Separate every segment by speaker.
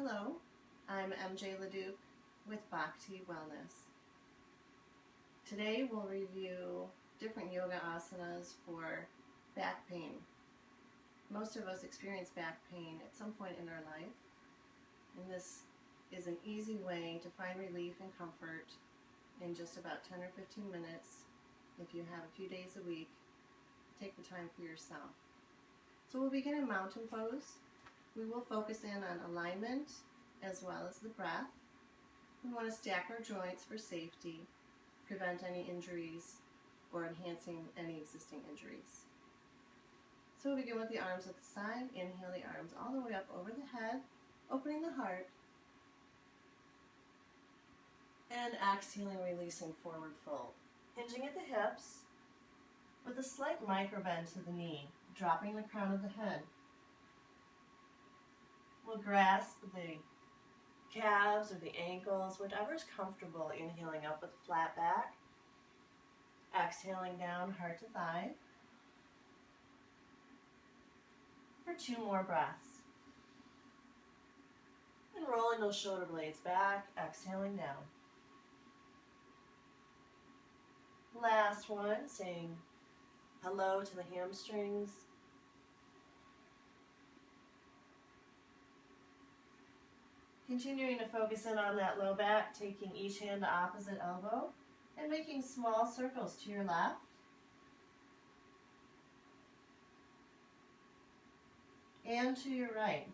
Speaker 1: Hello, I'm MJ LaDuke with Bhakti Wellness. Today we'll review different yoga asanas for back pain. Most of us experience back pain at some point in our life, and this is an easy way to find relief and comfort in just about 10 or 15 minutes. If you have a few days a week, take the time for yourself. So we'll begin in mountain pose. We will focus in on alignment as well as the breath. We want to stack our joints for safety, prevent any injuries, or enhancing any existing injuries. So we'll begin with the arms at the side. Inhale the arms all the way up over the head, opening the heart. And exhaling, releasing forward fold. Hinging at the hips with a slight micro bend to the knee, dropping the crown of the head. We'll grasp the calves or the ankles, whatever is comfortable. Inhaling up with a flat back. Exhaling down, heart to thigh. For 2 more breaths. And rolling those shoulder blades back, exhaling down. Last one, saying hello to the hamstrings. Continuing to focus in on that low back, taking each hand to opposite elbow and making small circles to your left. And to your right.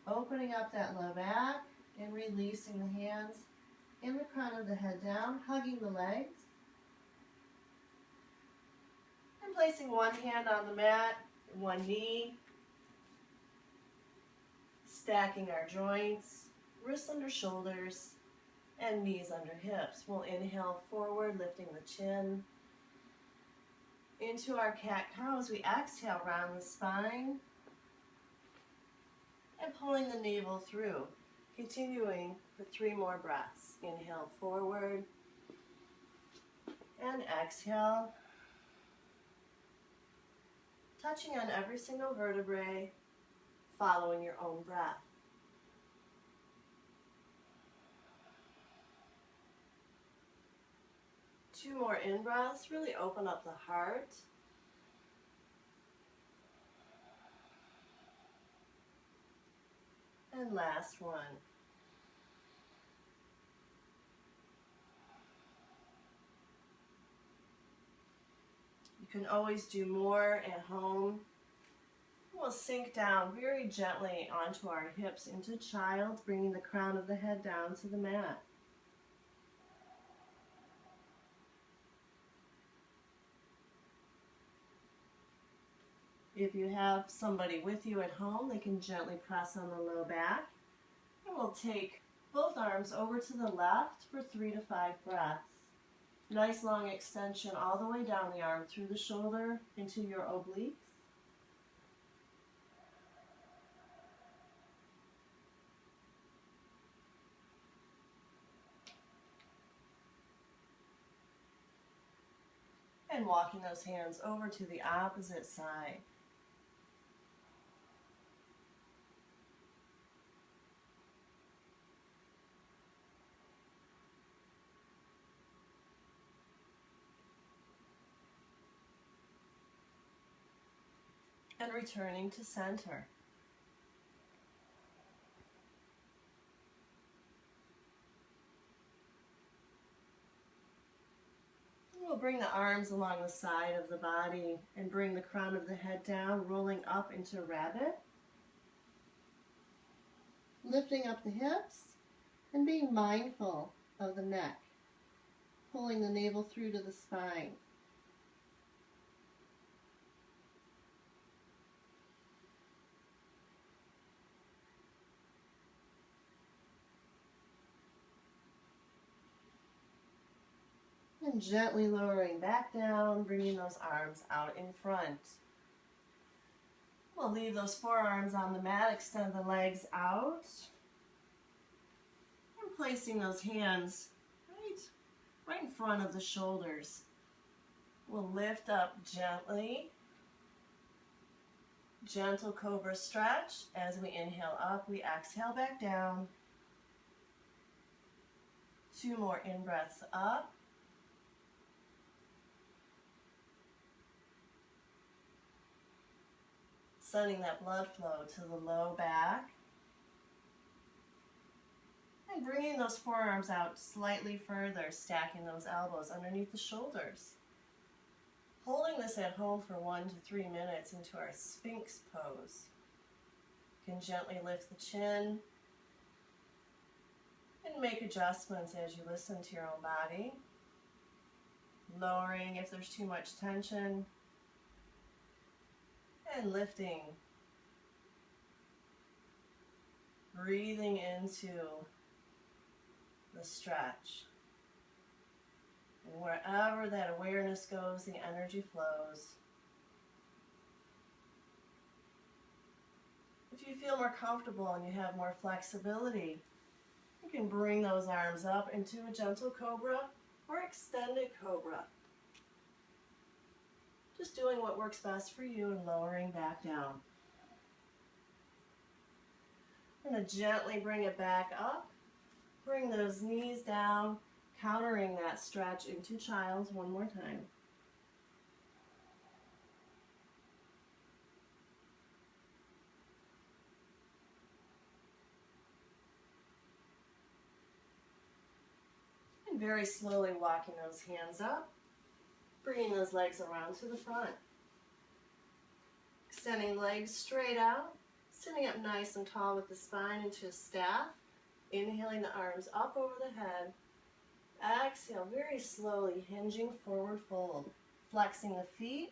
Speaker 1: Opening up that low back and releasing the hands and the crown of the head down, hugging the legs. And placing one hand on the mat, one knee, stacking our joints, wrists under shoulders, and knees under hips. We'll inhale forward, lifting the chin. Into our cat-cow as we exhale, round the spine, and pulling the navel through. Continuing for 3 more breaths. Inhale forward, and exhale. Touching on every single vertebrae, following your own breath. Two more in-breaths, really open up the heart. And last one. You can always do more at home. We'll sink down very gently onto our hips into child, bringing the crown of the head down to the mat. If you have somebody with you at home, they can gently press on the low back. And we'll take both arms over to the left for 3 to 5 breaths. Nice long extension all the way down the arm through the shoulder into your obliques. And walking those hands over to the opposite side. And returning to center. We'll bring the arms along the side of the body and bring the crown of the head down, rolling up into rabbit. Lifting up the hips and being mindful of the neck. Pulling the navel through to the spine. And gently lowering back down, bringing those arms out in front. We'll leave those forearms on the mat, extend the legs out. And placing those hands right in front of the shoulders. We'll lift up gently Gentle cobra stretch. As we inhale up, we exhale back down. 2 more in-breaths up. Sending that blood flow to the low back. And bringing those forearms out slightly further, stacking those elbows underneath the shoulders. Holding this at home for 1 to 3 minutes into our Sphinx pose. You can gently lift the chin and make adjustments as you listen to your own body. Lowering if there's too much tension and lifting. Breathing into the stretch. And wherever that awareness goes, the energy flows. If you feel more comfortable and you have more flexibility, you can bring those arms up into a gentle cobra or extended cobra. Just doing what works best for you and lowering back down. I'm going to gently bring it back up. Bring those knees down, countering that stretch into child's one more time. And very slowly walking those hands up, bringing those legs around to the front. Extending legs straight out, sitting up nice and tall with the spine into a staff. Inhaling the arms up over the head. Exhale, very slowly hinging forward fold. Flexing the feet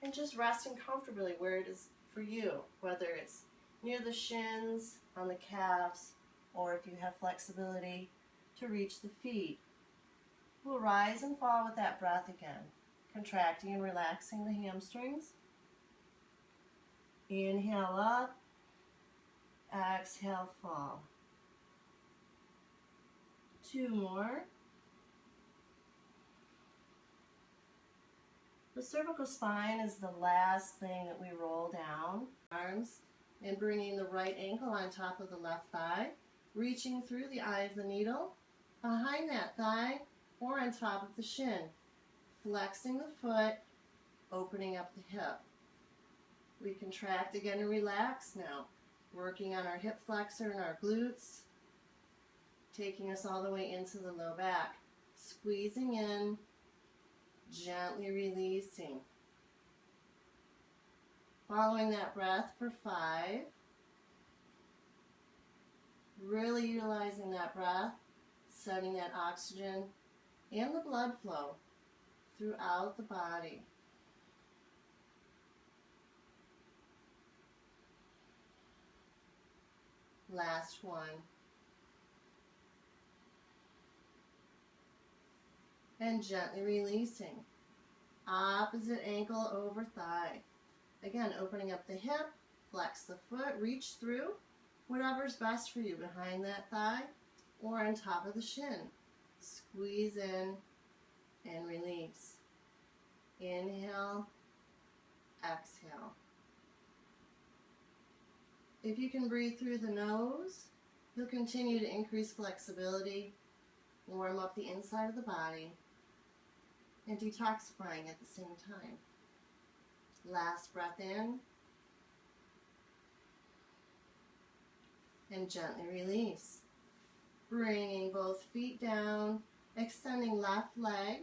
Speaker 1: and just resting comfortably where it is for you, whether it's near the shins, on the calves, or if you have flexibility to reach the feet. We'll rise and fall with that breath again, contracting and relaxing the hamstrings. Inhale up, exhale, fall. 2 more. The cervical spine is the last thing that we roll down. Arms and bringing the right ankle on top of the left thigh, reaching through the eye of the needle, behind that thigh or on top of the shin. Flexing the foot, opening up the hip. We contract again and relax now, working on our hip flexor and our glutes. Taking us all the way into the low back. Squeezing in, gently releasing. Following that breath for 5. Really utilizing that breath, sending that oxygen and the blood flow throughout the body. Last one. And gently releasing. Opposite ankle over thigh. Again, opening up the hip, flex the foot, reach through, whatever's best for you, behind that thigh or on top of the shin. Squeeze in and release. Inhale, exhale. If you can breathe through the nose, you'll continue to increase flexibility, warm up the inside of the body, and detoxifying at the same time. Last breath in, and gently release. Bringing both feet down, extending left leg.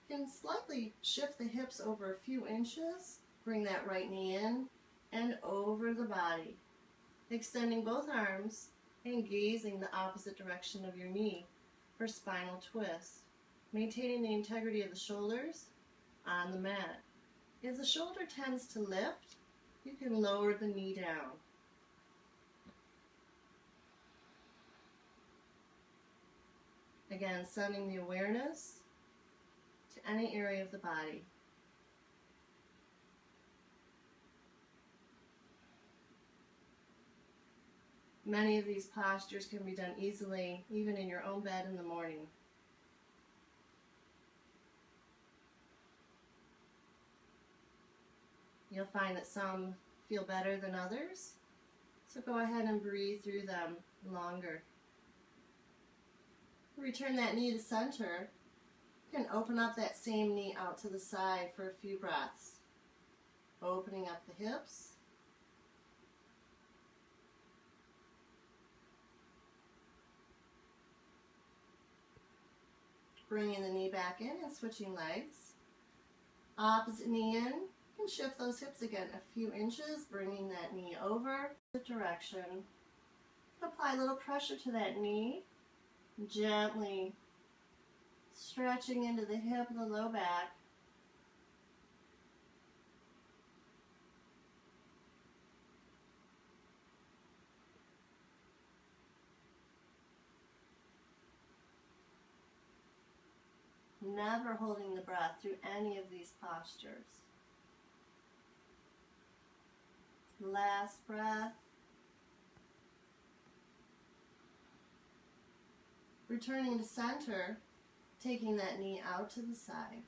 Speaker 1: You can slightly shift the hips over a few inches. Bring that right knee in and over the body. Extending both arms and gazing the opposite direction of your knee for spinal twist. Maintaining the integrity of the shoulders on the mat. If the shoulder tends to lift, you can lower the knee down. Again, sending the awareness to any area of the body. Many of these postures can be done easily, even in your own bed in the morning. You'll find that some feel better than others. So go ahead and breathe through them longer. Return that knee to center. You can open up that same knee out to the side for a few breaths. Opening up the hips. Bringing the knee back in and switching legs. Opposite knee in. You can shift those hips again a few inches, bringing that knee over the direction. Apply a little pressure to that knee. Gently stretching into the hip and the low back. Never holding the breath through any of these postures. Last breath. Returning to center, taking that knee out to the side.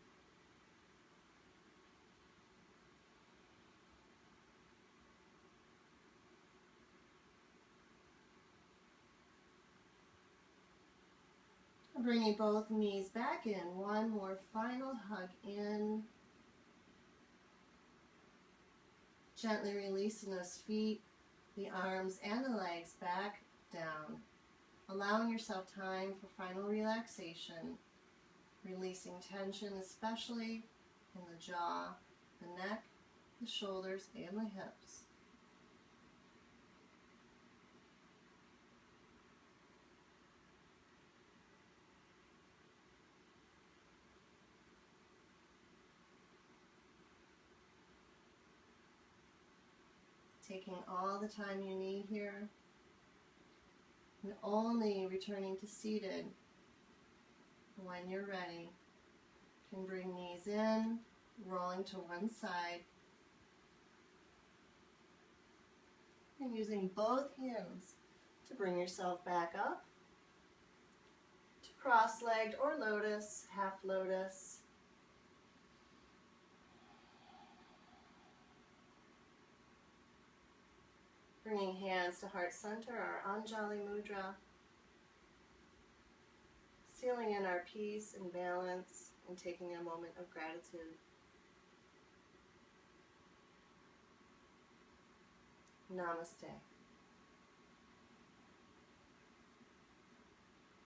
Speaker 1: Bringing both knees back in. One more final hug in. Gently releasing those feet, the arms, and the legs back down. Allowing yourself time for final relaxation. Releasing tension, especially in the jaw, the neck, the shoulders, and the hips. Taking all the time you need here, and only returning to seated when you're ready. You can bring knees in, rolling to one side, and using both hands to bring yourself back up to cross-legged or lotus, half lotus. Bringing hands to heart center, our Anjali Mudra. Sealing in our peace and balance and taking a moment of gratitude. Namaste.